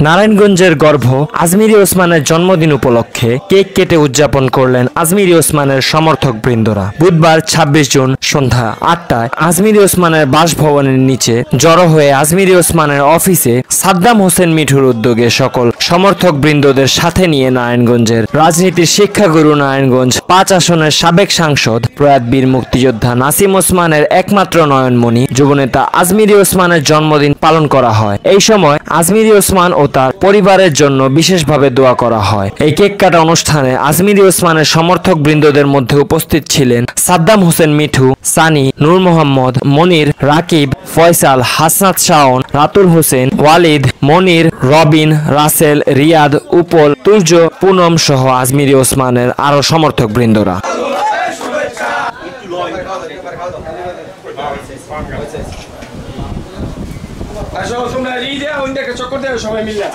নারায়ণগঞ্জের গর্ভ আজমিরি ওসমানের জন্মদিন উপলক্ষে কেক কেটে উদযাপন করলেন আজমিরি ওসমানের সমর্থক বৃন্দরা। বুধবার ২৬ জুন সন্ধ্যা ৮টায় আজমিরি ওসমানের বাসভবনের নিচে জড়ো হয়ে আজমিরি ওসমানের অফিসে সাদ্দাম হোসেন মিঠুর উদ্যোগে সকল সমর্থক বৃন্দদের সাথে নিয়ে নারায়ণগঞ্জের রাজনীতির শিক্ষাগুরু নারায়ণগঞ্জ ৫ আসনের সাবেক সাংসদ প্রয়াত বীর মুক্তিযোদ্ধা নাসিম ওসমানের একমাত্র নয়নমণি যুবনেতা আজমিরি ওসমানের জন্মদিন পালন করা হয়। এই সময় আজমিরি ওসমান ও তার পরিবারের জন্য বিশেষভাবে দোয়া করা হয়। এই কেক কাটা অনুষ্ঠানে আজমিরি ওসমানের সমর্থক বৃন্দদের মধ্যে উপস্থিত ছিলেন সাদ্দাম হোসেন মিঠু, সানি, নূর মোহাম্মদ, মনির, রাকিব, ফয়সাল, হাসনাত শাওন, রাতুল হোসেন, ওয়ালিদ, মনির, রবিন, রাসেল, রিয়াদ, উপল, তুর্য, পুনম সহ আজমিরি ওসমানের আরো সমর্থক বৃন্দরা। তোমরা ঈদে ওইটাকে চক্কর দেও সবাই মিলে।